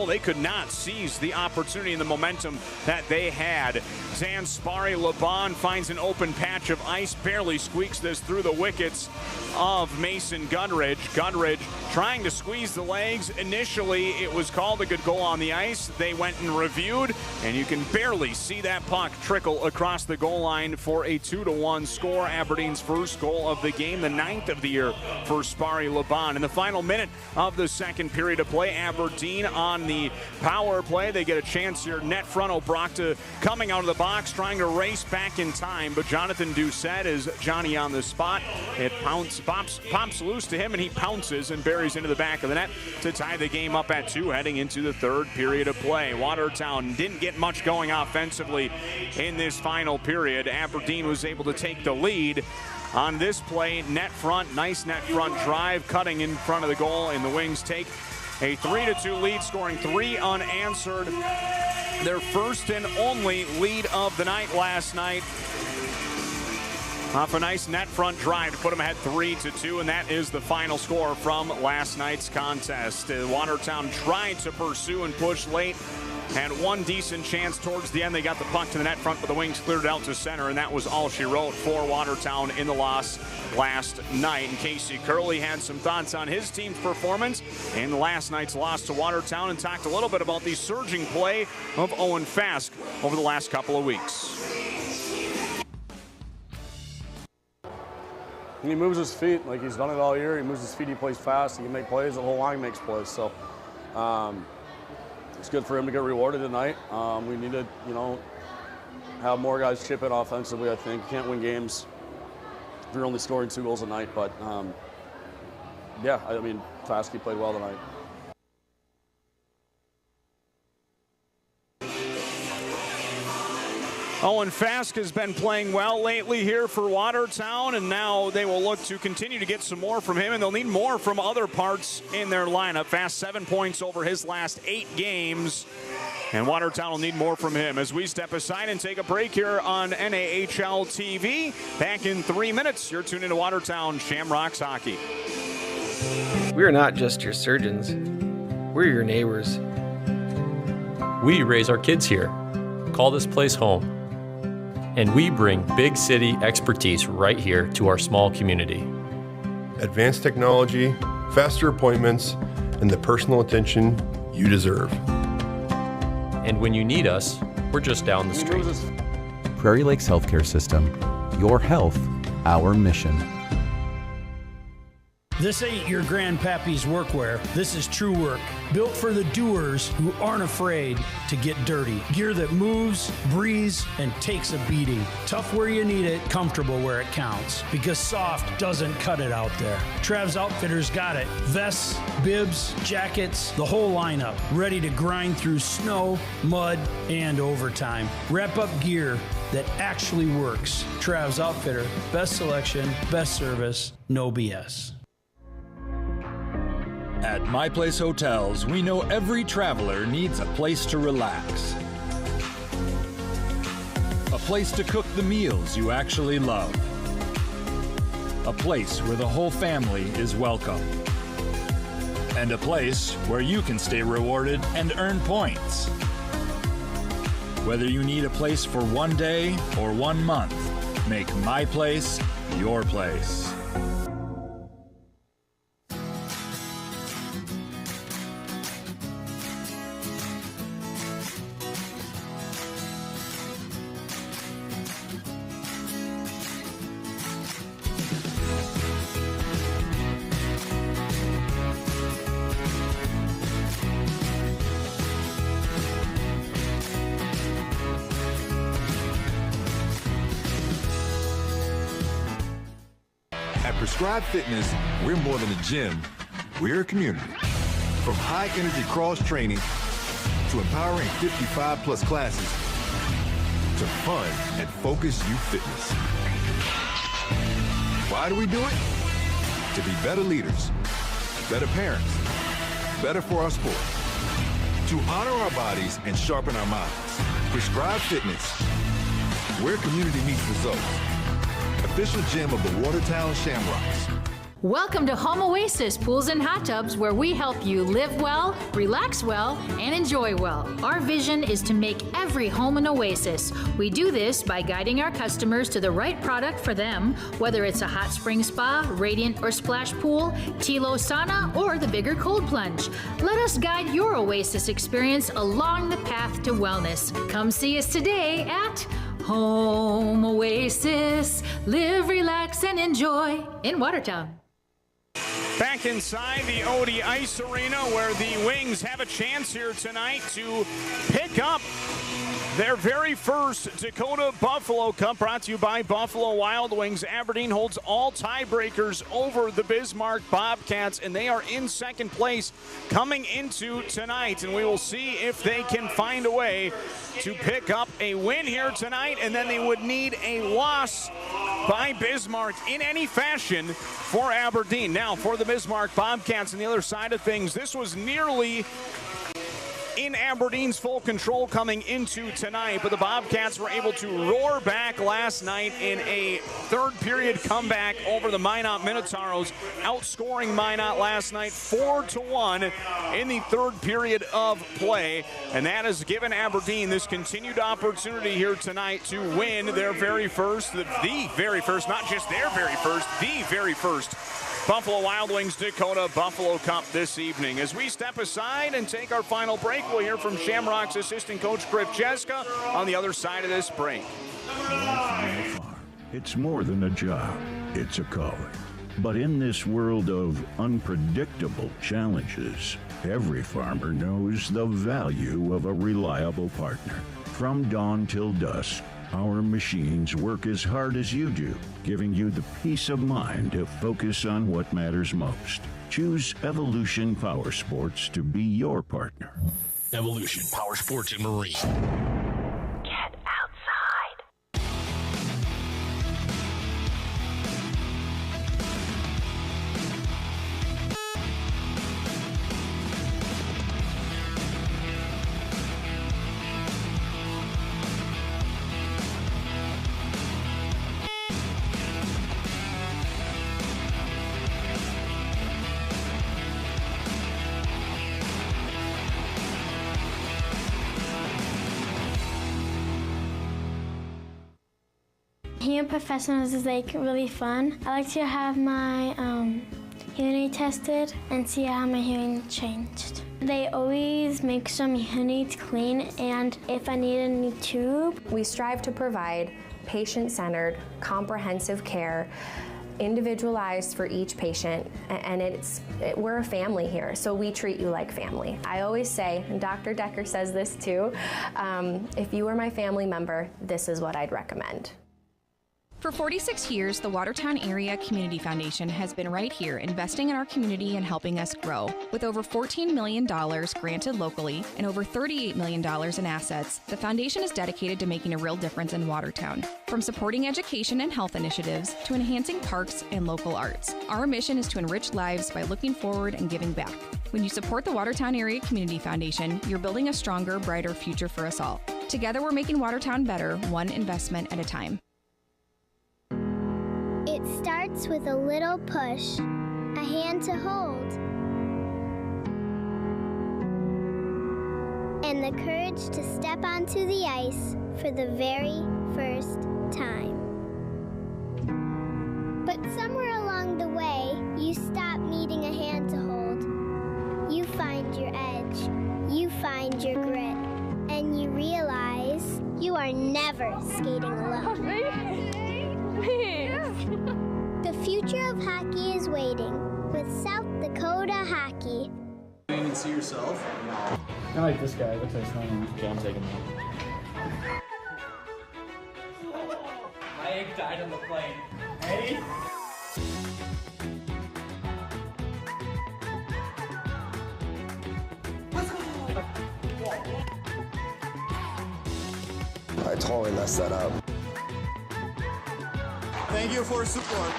They could not seize the opportunity and the momentum that they had. Zanspari Laban finds an open patch of ice, barely squeaks this through the wickets of Mason Gudridge. Gudridge trying to squeeze the legs. Initially, it was called a good goal on the ice. They went and reviewed, and you can barely see that puck trickle across the goal line for a 2-1 score. Aberdeen's first goal of the game, the 9th of the year for Spari Laban. In the final minute of the second period of play, Aberdeen on the power play. They get a chance here. Net front, Obrochta coming out of the box, trying to race back in time, but Jonathan Doucette is Johnny on the spot. It pops loose to him, and he pounces and buries into the back of the net to tie the game up at 2 heading into the third period of play. Watertown didn't get much going offensively in this final period. Aberdeen was able to take the lead on this play. Net front, nice net front drive, cutting in front of the goal, and the Wings take a 3-2 lead, scoring 3 unanswered. Their first and only lead of the night last night, off a nice net front drive to put them ahead 3-2, and that is the final score from last night's contest. Watertown tried to pursue and push late, had one decent chance towards the end. They got the puck to the net front, but the Wings cleared it out to center, and that was all she wrote for Watertown in the loss last night. And Casey Curley had some thoughts on his team's performance in last night's loss to Watertown, and talked a little bit about the surging play of Owen Fask over the last couple of weeks. He moves his feet like he's done it all year. He moves his feet, he plays fast, he can make plays, the whole line makes plays. So it's good for him to get rewarded tonight. We need to, have more guys chip in offensively, I think. You can't win games if you're only scoring 2 goals a night. But, yeah, I mean, Fasky played well tonight. Owen Fask has been playing well lately here for Watertown, and now they will look to continue to get some more from him, and they'll need more from other parts in their lineup. Fask 7 points over his last 8 games, and Watertown will need more from him. As we step aside and take a break here on NAHL TV, back in 3 minutes, you're tuned into Watertown Shamrocks Hockey. We are not just your surgeons, we're your neighbors. We raise our kids here. Call this place home. And we bring big city expertise right here to our small community. Advanced technology, faster appointments, and the personal attention you deserve. And when you need us, we're just down the street. Prairie Lakes Healthcare System. Your health, our mission. This ain't your grandpappy's workwear. This is true work. Built for the doers who aren't afraid to get dirty. Gear that moves, breathes, and takes a beating. Tough where you need it, comfortable where it counts. Because soft doesn't cut it out there. Trav's Outfitters got it. Vests, bibs, jackets, the whole lineup. Ready to grind through snow, mud, and overtime. Wrap up gear that actually works. Trav's Outfitter. Best selection, best service, no BS. At My Place Hotels, we know every traveler needs a place to relax. A place to cook the meals you actually love. A place where the whole family is welcome. And a place where you can stay rewarded and earn points. Whether you need a place for 1 day or 1 month, make My Place your place. At Prescribed Fitness, we're more than a gym, we're a community. From high-energy cross-training to empowering 55-plus classes to fun and focused youth fitness. Why do we do it? To be better leaders, better parents, better for our sport. To honor our bodies and sharpen our minds. Prescribed Fitness, where community meets results. Official gym of the Watertown Shamrocks. Welcome to Home Oasis Pools and Hot Tubs, where we help you live well, relax well, and enjoy well. Our vision is to make every home an oasis. We do this by guiding our customers to the right product for them, whether it's a hot spring spa, radiant or splash pool, Tilo sauna, or the bigger cold plunge. Let us guide your oasis experience along the path to wellness. Come see us today at Home Oasis. Live, relax, and enjoy in Watertown. Back inside the Odde Ice Arena, where the Wings have a chance here tonight to pick up their very first Dakota Buffalo Cup, brought to you by Buffalo Wild Wings. Aberdeen holds all tiebreakers over the Bismarck Bobcats, and they are in second place coming into tonight. And we will see if they can find a way to pick up a win here tonight, and then they would need a loss by Bismarck in any fashion for Aberdeen. Now, for the Bismarck Bobcats on the other side of things, this was nearly in Aberdeen's full control coming into tonight, but the Bobcats were able to roar back last night in a third period comeback over the Minot Minotauros, outscoring Minot last night 4-1 in the third period of play, and that has given Aberdeen this continued opportunity here tonight to win their very first, the very first, not just their very first, the very first Buffalo Wild Wings Dakota Buffalo Cup this evening. As we step aside and take our final break, we'll hear from Shamrocks assistant coach Griff Jeska on the other side of this break. It's more than a job, it's a calling. But in this world of unpredictable challenges, every farmer knows the value of a reliable partner. From dawn till dusk, our machines work as hard as you do, giving you the peace of mind to focus on what matters most. Choose Evolution Power Sports to be your partner. Evolution Power Sports and Marine. Get outside. Hearing professionals is like really fun. I like to have my hearing aid tested and see how my hearing changed. They always make sure my hearing aid's clean, and if I need a new tube. We strive to provide patient-centered, comprehensive care, individualized for each patient, and we're a family here, so we treat you like family. I always say, and Dr. Decker says this too, if you were my family member, this is what I'd recommend. For 46 years, the Watertown Area Community Foundation has been right here investing in our community and helping us grow. With over $14 million granted locally and over $38 million in assets, the foundation is dedicated to making a real difference in Watertown. From supporting education and health initiatives to enhancing parks and local arts, our mission is to enrich lives by looking forward and giving back. When you support the Watertown Area Community Foundation, you're building a stronger, brighter future for us all. Together, we're making Watertown better, one investment at a time. It starts with a little push, a hand to hold, and the courage to step onto the ice for the very first time. But somewhere along the way, you stop needing a hand to hold. You find your edge, you find your grit, and you realize you are never skating alone. The future of hockey is waiting with South Dakota Hockey. You didn't even see yourself? No. I like this guy. Looks like someone. Okay, I'm taking him. My egg died on the plane. Ready? I totally messed that up. Thank you for support.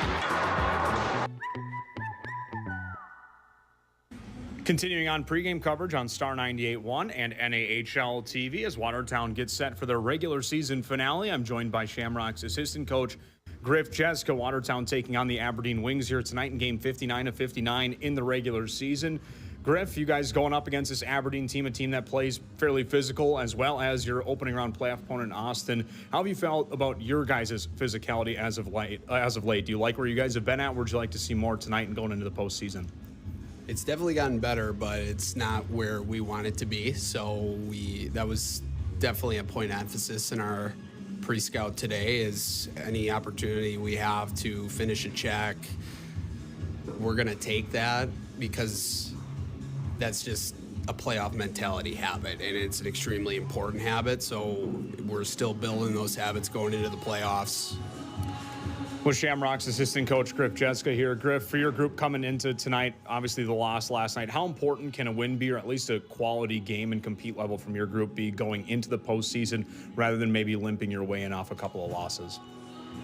Continuing on pregame coverage on Star 98.1 and NAHL TV as Watertown gets set for their regular season finale. I'm joined by Shamrocks assistant coach Griff Jeska. Watertown taking on the Aberdeen Wings here tonight in game 59 of 59 in the regular season. Griff, you guys going up against this Aberdeen team, a team that plays fairly physical, as well as your opening round playoff opponent, Austin. How have you felt about your guys' physicality as of late? Do you like where you guys have been at? Would you like to see more tonight and going into the postseason? It's definitely gotten better, but it's not where we want it to be. So that was definitely a point of emphasis in our pre-scout today, is any opportunity we have to finish a check, we're going to take that, because that's just a playoff mentality habit, and it's an extremely important habit. So we're still building those habits going into the playoffs. With Shamrocks assistant coach Griff Jeska here. Griff, for your group coming into tonight, obviously the loss last night, how important can a win be, or at least a quality game and compete level from your group be going into the postseason, rather than maybe limping your way in off a couple of losses?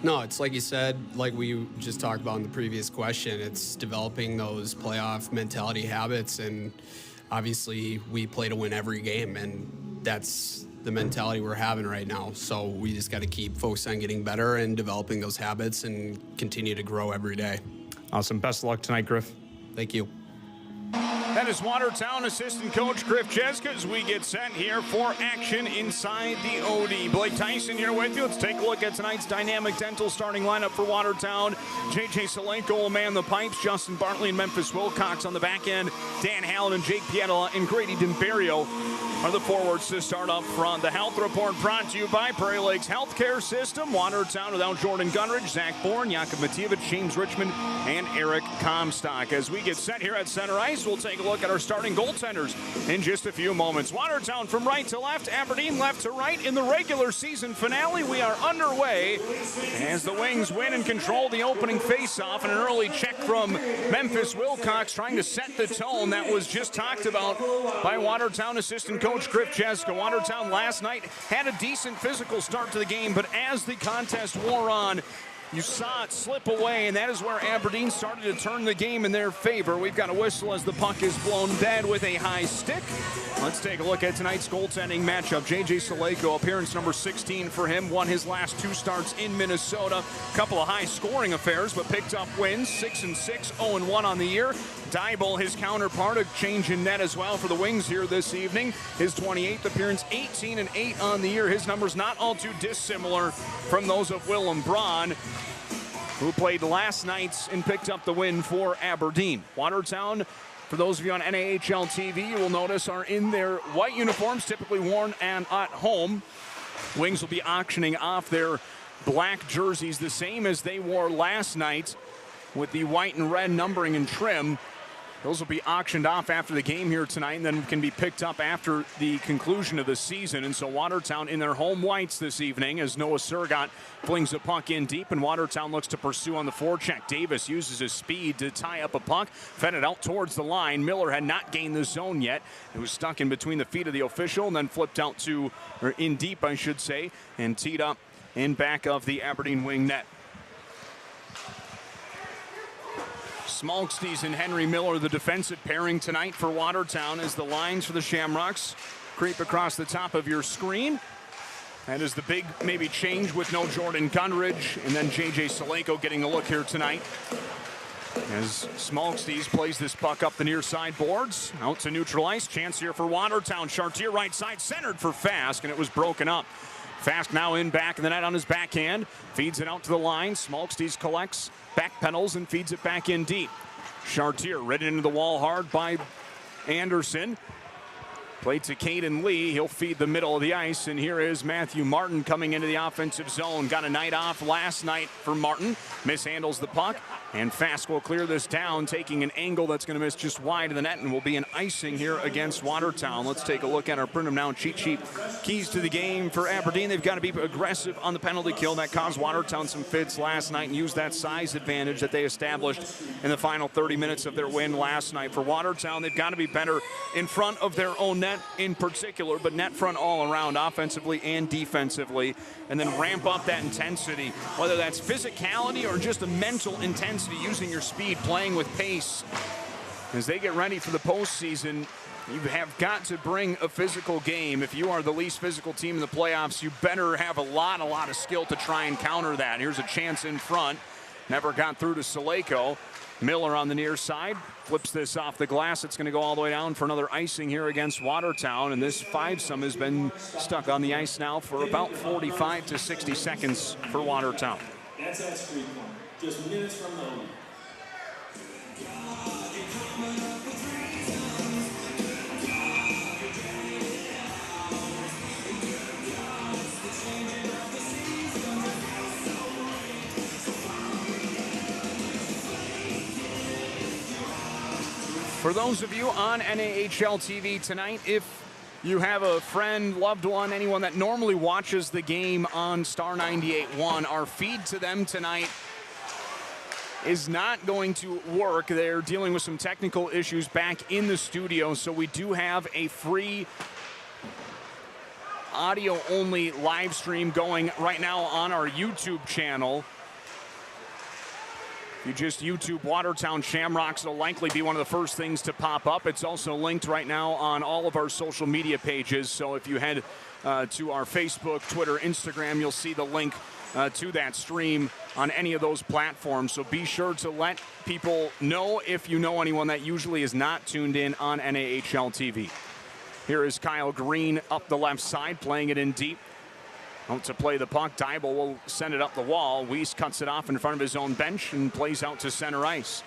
No, it's like you said, like we just talked about in the previous question, it's developing those playoff mentality habits, and obviously we play to win every game, and that's the mentality we're having right now. So we just got to keep focused on getting better and developing those habits and continue to grow every day. Awesome. Best of luck tonight, Griff. Thank you. That is Watertown assistant coach Griff Jeska as we get set here for action inside the Odde. Blake Tyson here with you. Let's take a look at tonight's dynamic dental starting lineup for Watertown. J.J. Salenko will man the pipes. Justin Bartley and Memphis Wilcox on the back end. Dan Hallen and Jake Pietala and Grady D'Imperio are the forwards to start up front. The Health Report brought to you by Prairie Lakes Healthcare System. Watertown without Jordan Gunridge, Zach Bourne, Jakub Matijevich, James Richmond, and Eric Comstock. As we get set here at center ice, we'll take a look at our starting goaltenders in just a few moments. Watertown from right to left, Aberdeen left to right in the regular season finale. We are underway as the Wings win and control the opening faceoff, and an early check from Memphis Wilcox trying to set the tone that was just talked about by Watertown assistant coach Griff Jeska. Watertown last night had a decent physical start to the game, but as the contest wore on, you saw it slip away, and that is where Aberdeen started to turn the game in their favor. We've got a whistle as the puck is blown dead with a high stick. Let's take a look at tonight's goaltending matchup. J.J. Salenko, appearance number 16 for him, won his last two starts in Minnesota. A couple of high-scoring affairs, but picked up wins, 6-6, 0-1 on the year. Dybel, his counterpart, a change in net as well for the Wings here this evening. His 28th appearance, 18-8 on the year. His numbers not all too dissimilar from those of Willem Braun, who played last night and picked up the win for Aberdeen. Watertown, for those of you on NAHL TV, you will notice are in their white uniforms, typically worn at home. Wings will be auctioning off their black jerseys, the same as they wore last night, with the white and red numbering and trim. Those will be auctioned off after the game here tonight, and then can be picked up after the conclusion of the season. And so Watertown in their home whites this evening as Noah Surgot flings a puck in deep, and Watertown looks to pursue on the forecheck. Davis uses his speed to tie up a puck, fed it out towards the line. Miller had not gained the zone yet. It was stuck in between the feet of the official and then flipped out to, or in deep, I should say, and teed up in back of the Aberdeen wing net. Smolksties and Henry Miller, the defensive pairing tonight for Watertown, as the lines for the Shamrocks creep across the top of your screen. That is the big maybe change with no Jordan Gunridge, and then J.J. Salenko getting a look here tonight as Smolksties plays this puck up the near side boards. Out to neutral ice. Chance here for Watertown. Chartier right side, centered for Fask, and it was broken up. Fask now in back in the net on his backhand. Feeds it out to the line. Smolksties collects, back pedals, and feeds it back in deep. Chartier ridden into the wall hard by Anderson. Play to Caden Lee. He'll feed the middle of the ice. And here is Matthew Martin coming into the offensive zone. Got a night off last night for Martin. Mishandles the puck. And Fask will clear this down, taking an angle that's going to miss just wide of the net and will be an icing here against Watertown. Let's take a look at our print 'em now cheat sheet. Keys to the game for Aberdeen. They've got to be aggressive on the penalty kill. That caused Watertown some fits last night, and use that size advantage that they established in the final 30 minutes of their win last night. For Watertown, they've got to be better in front of their own net in particular, but net front all around, offensively and defensively, and then ramp up that intensity, whether that's physicality or just a mental intensity, using your speed, playing with pace. As they get ready for the postseason, You have got to bring a physical game. If you are the least physical team in the playoffs, you better have a lot of skill to try and counter that. Here's a chance in front. Never got through to Saleko. Miller on the near side. Flips this off the glass. It's going to go all the way down for another icing here against Watertown. And this fivesome has been stuck on the ice now for about 45 to 60 seconds for Watertown. That's that street corner. Just minutes from the lead. For those of you on NAHL TV tonight, if you have a friend, loved one, anyone that normally watches the game on Star 98.1, our feed to them tonight is not going to work. They're dealing with some technical issues back in the studio, so we do have a free audio-only live stream going right now on our YouTube channel. You just YouTube Watertown Shamrocks, it'll likely be one of the first things to pop up. It's also linked right now on all of our social media pages. So if you head to our Facebook, Twitter, Instagram, you'll see the link to that stream on any of those platforms. So be sure to let people know if you know anyone that usually is not tuned in on NAHL TV. Here is Kyle Green up the left side, playing it in deep. Out to play the puck. Dybel will send it up the wall. Weiss cuts it off in front of his own bench and plays out to center ice.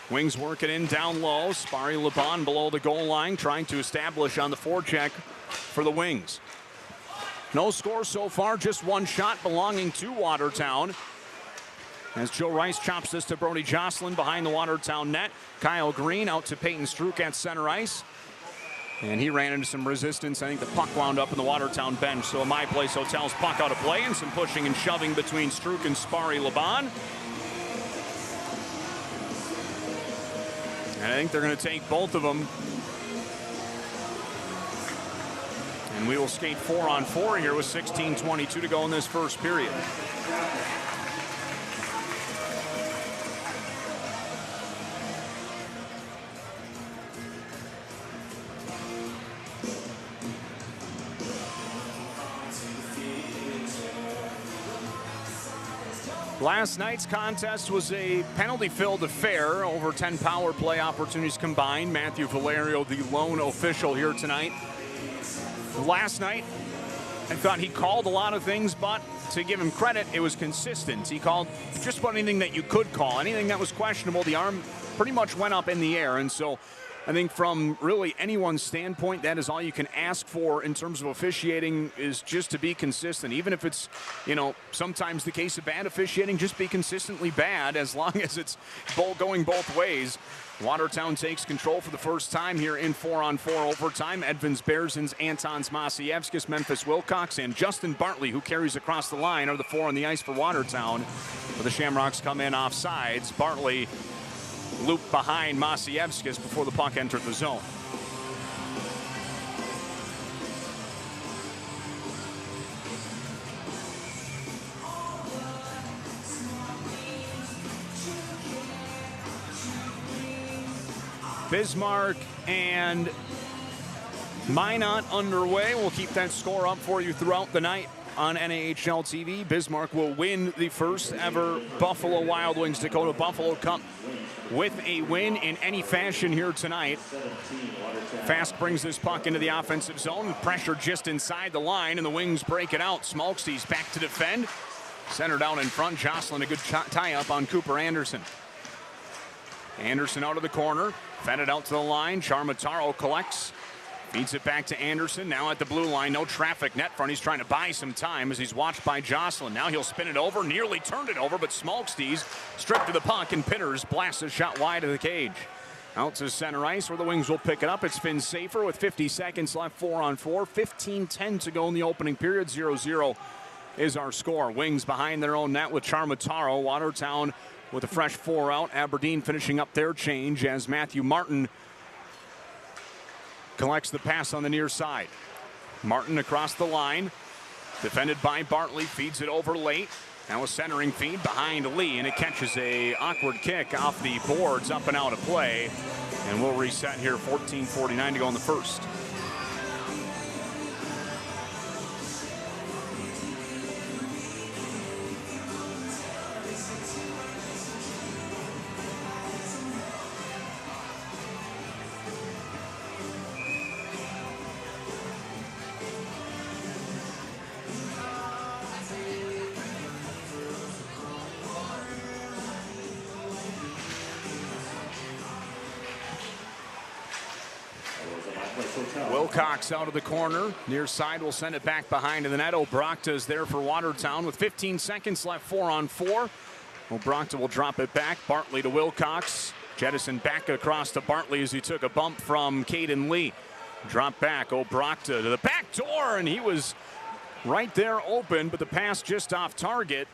Wings work it in down low. Sparry Laban below the goal line, trying to establish on the forecheck for the Wings. No score so far, just one shot belonging to Watertown. As Joe Rice chops this to Brody Jocelyn behind the Watertown net. Kyle Green out to Peyton Struk at center ice. And he ran into some resistance. I think the puck wound up in the Watertown bench. So My Place Hotel's puck out of play and some pushing and shoving between Struk and Sparry Laban. And I think they're going to take both of them. And we will skate 4-on-4 here with 16:22 to go in this first period. Last night's contest was a penalty-filled affair. Over 10 power play opportunities combined. Matthew Valerio, the lone official here tonight. Last night, I thought he called a lot of things, but to give him credit, it was consistent. He called just about anything that you could call. Anything that was questionable, the arm pretty much went up in the air. And so I think from really anyone's standpoint, that is all you can ask for in terms of officiating, is just to be consistent. Even if it's, sometimes the case of bad officiating, just be consistently bad as long as it's going both ways. Watertown takes control for the first time here in 4-on-4 overtime. Edvins Berzins, Antons Masievskis, Memphis Wilcox, and Justin Bartley, who carries across the line, are the four on the ice for Watertown. But the Shamrocks come in off sides. Bartley looped behind Masievskis before the puck entered the zone. Bismarck and Minot underway. We'll keep that score up for you throughout the night on NAHL TV. Bismarck will win the first ever Buffalo Wild Wings Dakota Buffalo Cup with a win in any fashion here tonight. Fast brings this puck into the offensive zone. Pressure just inside the line, and the Wings break it out. Smolksty's back to defend. Centered out in front. Jocelyn, a good tie-up on Cooper Anderson. Anderson out of the corner. Fed it out to the line. Charmataro collects. Feeds it back to Anderson. Now at the blue line. No traffic net front. He's trying to buy some time as he's watched by Jocelyn. Now he'll spin it over. Nearly turned it over, but Smolksty's stripped to the puck, and Pitters blasts a shot wide of the cage. Out to center ice where the Wings will pick it up. It's Finn Safer with 50 seconds left, 4-on-4. 15-10 to go in the opening period. 0-0 is our score. Wings behind their own net with Charmataro. Watertown with a fresh 4 out. Aberdeen finishing up their change as Matthew Martin collects the pass on the near side. Martin across the line. Defended by Bartley. Feeds it over late. Now a centering feed behind Lee, and it catches a awkward kick off the boards up and out of play. And we'll reset here, 14:49 to go in the first. Wilcox out of the corner. Near side will send it back behind to the net. Obrochta is there for Watertown with 15 seconds left, 4-on-4. Obrochta will drop it back. Bartley to Wilcox. Jettison back across to Bartley as he took a bump from Caden Lee. Drop back. Obrochta to the back door, and he was right there open, but the pass just off target.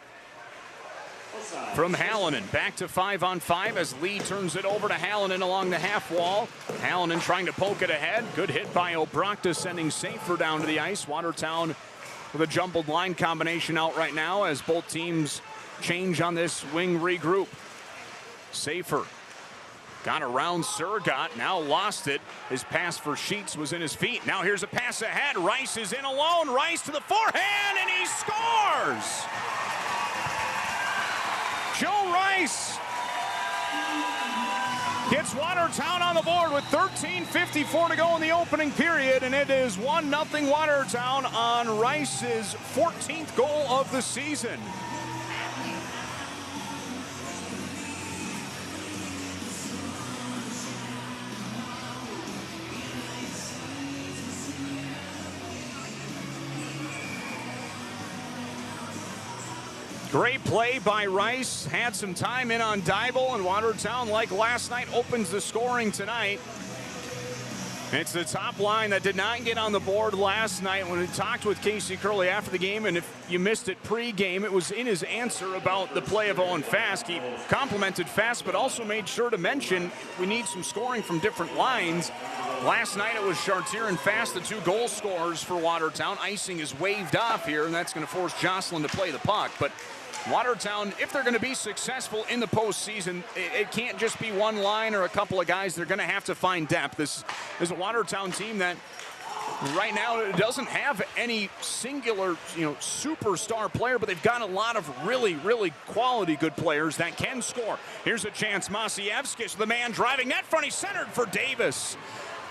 From Hallinan, back to 5-on-5 as Lee turns it over to Hallinan along the half wall. Hallinan trying to poke it ahead. Good hit by Obrochta, sending Safer down to the ice. Watertown with a jumbled line combination out right now as both teams change on this wing regroup. Safer got around Surgot, now lost it. His pass for Sheets was in his feet. Now here's a pass ahead. Rice is in alone. Rice to the forehand, and he scores! Joe Rice gets Watertown on the board with 13:54 to go in the opening period, and it is 1-0 Watertown on Rice's 14th goal of the season. Great play by Rice. Had some time in on Dybel, and Watertown, like last night, opens the scoring tonight. It's the top line that did not get on the board last night. When we talked with Casey Curley after the game, and if you missed it pre-game, it was in his answer about the play of Owen Fast. He complimented Fast, but also made sure to mention we need some scoring from different lines. Last night it was Chartier and Fast, the two goal scorers for Watertown. Icing is waved off here, and that's going to force Jocelyn to play the puck. But Watertown, if they're going to be successful in the postseason, it can't just be one line or a couple of guys. They're going to have to find depth. This is a Watertown team that right now doesn't have any singular, superstar player, but they've got a lot of really, really quality good players that can score. Here's a chance. Masiewskis, the man driving net front. He's centered for Davis.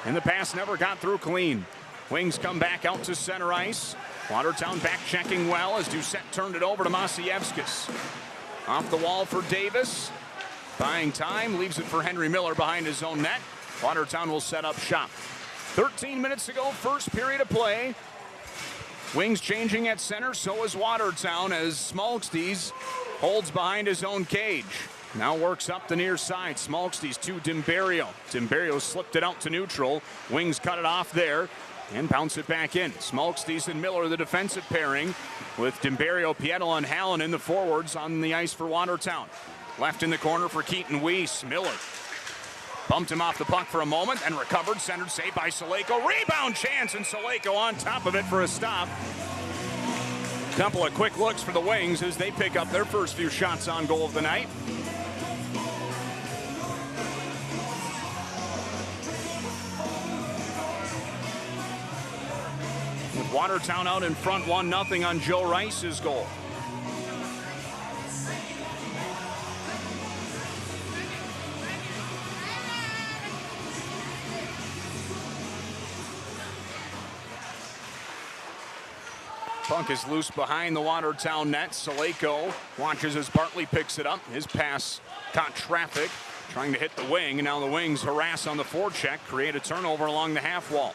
And the pass never got through clean. Wings come back out to center ice. Watertown back checking well as Doucette turned it over to Masiewskis. Off the wall for Davis. Buying time, leaves it for Henry Miller behind his own net. Watertown will set up shop. 13 minutes to go, first period of play. Wings changing at center, so is Watertown as Smolksties holds behind his own cage. Now works up the near side. Smolksties to Dimberio. Dimberio slipped it out to neutral. Wings cut it off there and bounce it back in. Smolksties and Miller, the defensive pairing, with Dimberio, Pietel, and Hallinan, the forwards on the ice for Watertown. Left in the corner for Keaton Weiss. Miller bumped him off the puck for a moment and recovered. Centered save by Saleko. Rebound chance, and Saleko on top of it for a stop. Couple of quick looks for the Wings as they pick up their first few shots on goal of the night. With Watertown out in front 1-0 on Joe Rice's goal. Puck is loose behind the Watertown net. Saleko watches as Bartley picks it up. His pass caught traffic, trying to hit the wing, and now the Wings harass on the forecheck, create a turnover along the half wall.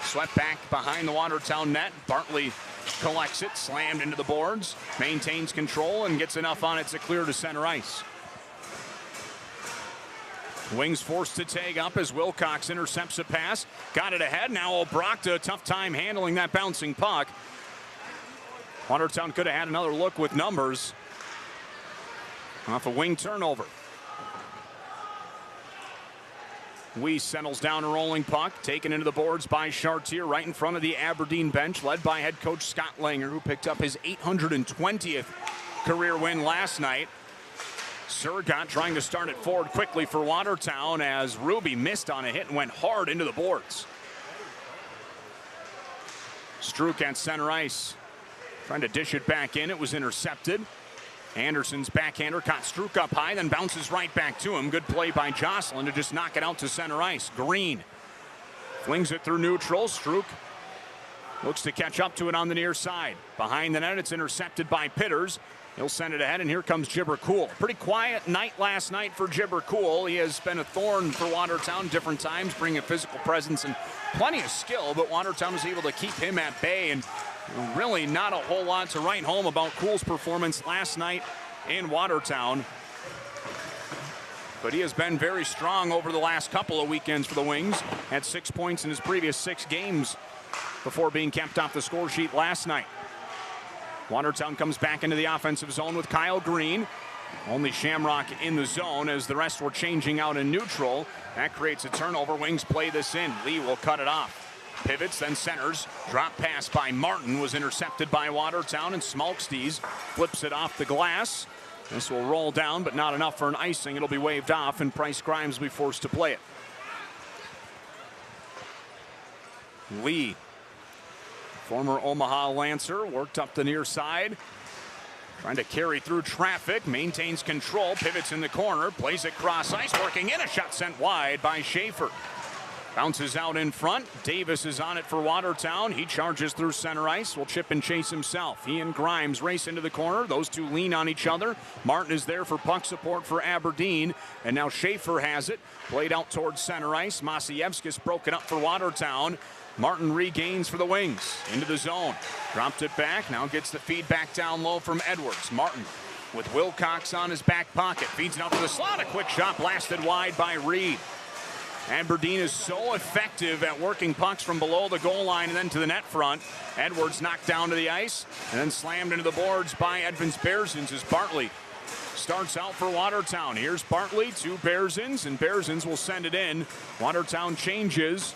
Swept back behind the Watertown net. Bartley collects it, slammed into the boards, maintains control, and gets enough on it to clear to center ice. Wings forced to tag up as Wilcox intercepts a pass. Got it ahead. Now Obrochta, a tough time handling that bouncing puck. Watertown could have had another look with numbers. Off a wing turnover. Weiss settles down a rolling puck, taken into the boards by Chartier right in front of the Aberdeen bench, led by head coach Scott Langer, who picked up his 820th career win last night. Surgott trying to start it forward quickly for Watertown as Ruby missed on a hit and went hard into the boards. Struk at center ice. Trying to dish it back in. It was intercepted. Anderson's backhander caught Struk up high, then bounces right back to him. Good play by Jocelyn to just knock it out to center ice. Green flings it through neutral. Struk looks to catch up to it on the near side. Behind the net, it's intercepted by Pitters. He'll send it ahead, and here comes Gibber Cool. Pretty quiet night last night for Gibber Cool. He has been a thorn for Watertown different times, bringing a physical presence and plenty of skill, but Watertown was able to keep him at bay, and really not a whole lot to write home about Cool's performance last night in Watertown. But he has been very strong over the last couple of weekends for the Wings. Had 6 points in his previous 6 games before being kept off the score sheet last night. Watertown comes back into the offensive zone with Kyle Green. Only Shamrock in the zone as the rest were changing out in neutral. That creates a turnover. Wings play this in. Lee will cut it off. Pivots, then centers. Drop pass by Martin was intercepted by Watertown, and Smolkstees flips it off the glass. This will roll down, but not enough for an icing. It'll be waved off, and Price Grimes will be forced to play it. Lee, former Omaha Lancer, worked up the near side. Trying to carry through traffic, maintains control, pivots in the corner, plays it cross ice, working in, a shot sent wide by Schaefer. Bounces out in front. Davis is on it for Watertown. He charges through center ice, will chip and chase himself. He and Grimes race into the corner. Those two lean on each other. Martin is there for puck support for Aberdeen, and now Schaefer has it. Played out towards center ice. Masiewskis broken up for Watertown. Martin regains for the Wings. Into the zone. Dropped it back. Now gets the feedback down low from Edwards. Martin with Wilcox on his back pocket. Feeds it out to the slot. A quick shot blasted wide by Reed. Aberdeen is so effective at working pucks from below the goal line and then to the net front. Edwards knocked down to the ice and then slammed into the boards by Edvins Bearzins as Bartley starts out for Watertown. Here's Bartley to Bearzins, and Bearzins will send it in. Watertown changes